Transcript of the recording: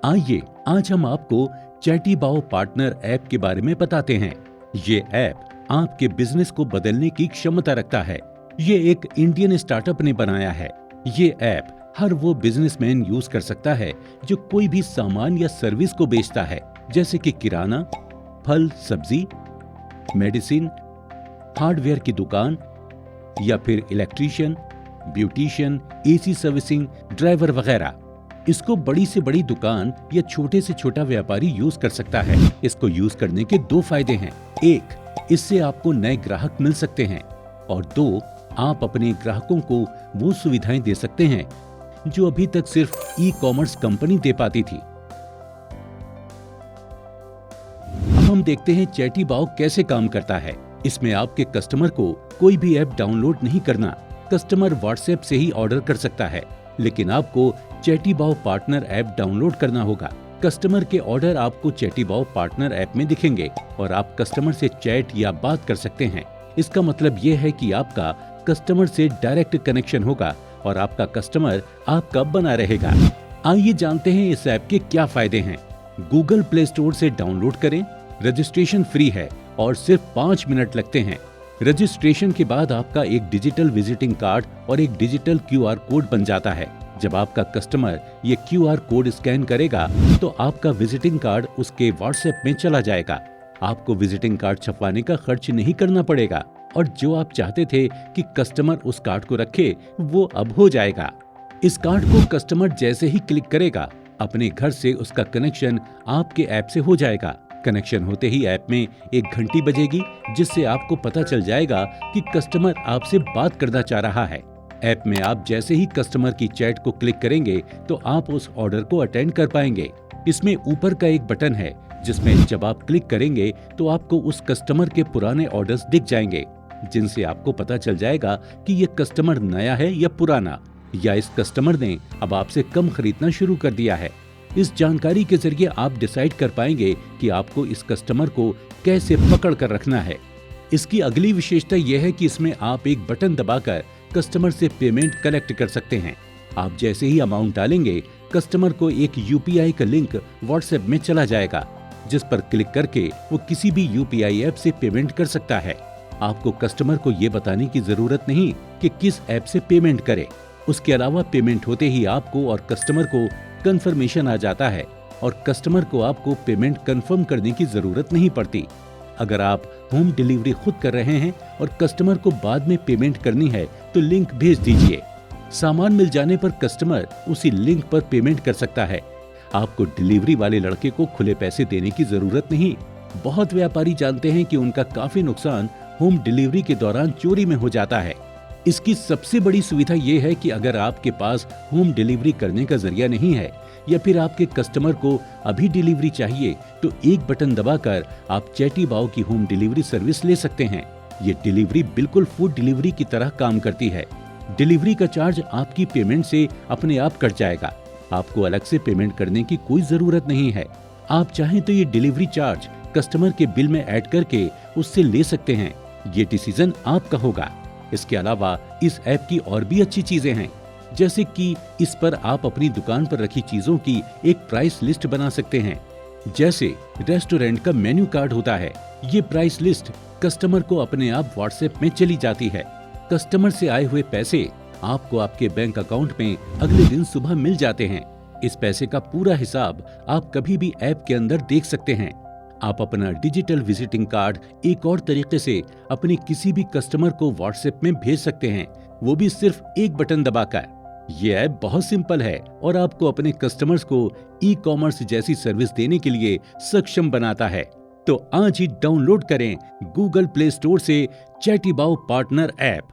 आइए आज हम आपको चैटीबाओ पार्टनर ऐप के बारे में बताते हैं। ये ऐप आपके बिजनेस को बदलने की क्षमता रखता है। ये एक इंडियन स्टार्टअप ने बनाया है। ये ऐप हर वो बिजनेसमैन यूज कर सकता है जो कोई भी सामान या सर्विस को बेचता है, जैसे कि किराना, फल सब्जी, मेडिसिन, हार्डवेयर की दुकान या फिर electrician, beautician, AC servicing, driver वगैरह। इसको बड़ी से बड़ी दुकान या छोटे से छोटा व्यापारी यूज कर सकता है। इसको यूज करने के दो फायदे हैं। एक, इससे आपको नए ग्राहक मिल सकते हैं और दो, आप अपने ग्राहकों को वो सुविधाएं दे सकते हैं जो अभी तक सिर्फ ई कॉमर्स कंपनी दे पाती थी। अब हम देखते हैं चैटीबाओ कैसे काम करता है। इसमें आपके कस्टमर को कोई भी ऐप डाउनलोड नहीं करना। कस्टमर व्हाट्सएप से ही ऑर्डर कर सकता है, लेकिन आपको चैटीबाओ पार्टनर ऐप डाउनलोड करना होगा। कस्टमर के ऑर्डर आपको चैटीबाओ पार्टनर ऐप में दिखेंगे और आप कस्टमर से चैट या बात कर सकते हैं। इसका मतलब ये है कि आपका कस्टमर से डायरेक्ट कनेक्शन होगा और आपका कस्टमर आपका बना रहेगा। आइए जानते हैं इस ऐप के क्या फायदे हैं। गूगल प्ले स्टोर से डाउनलोड करें। रजिस्ट्रेशन फ्री है और सिर्फ 5 मिनट लगते हैं। रजिस्ट्रेशन के बाद आपका एक डिजिटल विजिटिंग कार्ड और एक डिजिटल QR कोड बन जाता है। जब आपका कस्टमर ये QR कोड स्कैन करेगा तो आपका विजिटिंग कार्ड उसके व्हाट्सएप में चला जाएगा। आपको विजिटिंग कार्ड छपवाने का खर्च नहीं करना पड़ेगा और जो आप चाहते थे कि कस्टमर उस कार्ड को रखे, वो अब हो जाएगा। इस कार्ड को कस्टमर जैसे ही क्लिक करेगा, अपने घर से उसका कनेक्शन आपके ऐप से हो जाएगा। कनेक्शन होते ही ऐप में एक घंटी बजेगी, जिससे आपको पता चल जाएगा कि कस्टमर आपसे बात करना चाह रहा है। ऐप में आप जैसे ही कस्टमर की चैट को क्लिक करेंगे तो आप उस ऑर्डर को अटेंड कर पाएंगे। इसमें ऊपर का एक बटन है जिसमें जब आप क्लिक करेंगे तो आपको उस कस्टमर के पुराने ऑर्डर्स दिख जाएंगे, जिनसे आपको पता चल जाएगा कि ये कस्टमर नया है या पुराना, या इस कस्टमर ने अब आपसे कम खरीदना शुरू कर दिया है। इस जानकारी के जरिए आप डिसाइड कर पाएंगे कि आपको इस कस्टमर को कैसे पकड़ कर रखना है। इसकी अगली विशेषता यह है कि इसमें आप एक बटन दबाकर कस्टमर से पेमेंट कलेक्ट कर सकते हैं। आप जैसे ही अमाउंट डालेंगे, कस्टमर को एक UPI का लिंक व्हाट्सएप में चला जाएगा, जिस पर क्लिक करके वो किसी भी UPI ऐप से पेमेंट कर सकता है। आपको कस्टमर को ये बताने की जरूरत नहीं कि किस ऐप से पेमेंट करे। उसके अलावा पेमेंट होते ही आपको और कस्टमर को कंफर्मेशन आ जाता है और कस्टमर को आपको पेमेंट कंफर्म करने की जरूरत नहीं पड़ती। अगर आप होम डिलीवरी खुद कर रहे हैं और कस्टमर को बाद में पेमेंट करनी है तो लिंक भेज दीजिए। सामान मिल जाने पर कस्टमर उसी लिंक पर पेमेंट कर सकता है। आपको डिलीवरी वाले लड़के को खुले पैसे देने की जरूरत नहीं। बहुत व्यापारी जानते हैं कि उनका काफी नुकसान होम डिलीवरी के दौरान चोरी में हो जाता है। इसकी सबसे बड़ी सुविधा ये है कि अगर आपके पास होम डिलीवरी करने का जरिया नहीं है या फिर आपके कस्टमर को अभी डिलीवरी चाहिए, तो एक बटन दबाकर आप चैटीबाओ की होम डिलीवरी सर्विस ले सकते हैं। ये डिलीवरी बिल्कुल फूड डिलीवरी की तरह काम करती है। डिलीवरी का चार्ज आपकी पेमेंट से अपने आप कट जाएगा। आपको अलग से पेमेंट करने की कोई जरूरत नहीं है। आप चाहें तो ये डिलीवरी चार्ज कस्टमर के बिल में ऐड करके उससे ले सकते हैं। ये डिसीजन आपका होगा। इसके अलावा इस ऐप की और भी अच्छी चीजें हैं, जैसे कि इस पर आप अपनी दुकान पर रखी चीजों की एक प्राइस लिस्ट बना सकते हैं। जैसे रेस्टोरेंट का मेन्यू कार्ड होता है, ये प्राइस लिस्ट कस्टमर को अपने आप व्हाट्सएप में चली जाती है। कस्टमर से आए हुए पैसे आपको आपके बैंक अकाउंट में अगले दिन सुबह मिल जाते हैं। इस पैसे का पूरा हिसाब आप कभी भी ऐप के अंदर देख सकते हैं। आप अपना डिजिटल विजिटिंग कार्ड एक और तरीके से अपने किसी भी कस्टमर को व्हाट्सएप में भेज सकते हैं, वो भी सिर्फ एक बटन दबाकर। ये ऐप बहुत सिंपल है और आपको अपने कस्टमर्स को ई कॉमर्स जैसी सर्विस देने के लिए सक्षम बनाता है। तो आज ही डाउनलोड करें गूगल प्ले स्टोर से चैटीबाओ पार्टनर ऐप।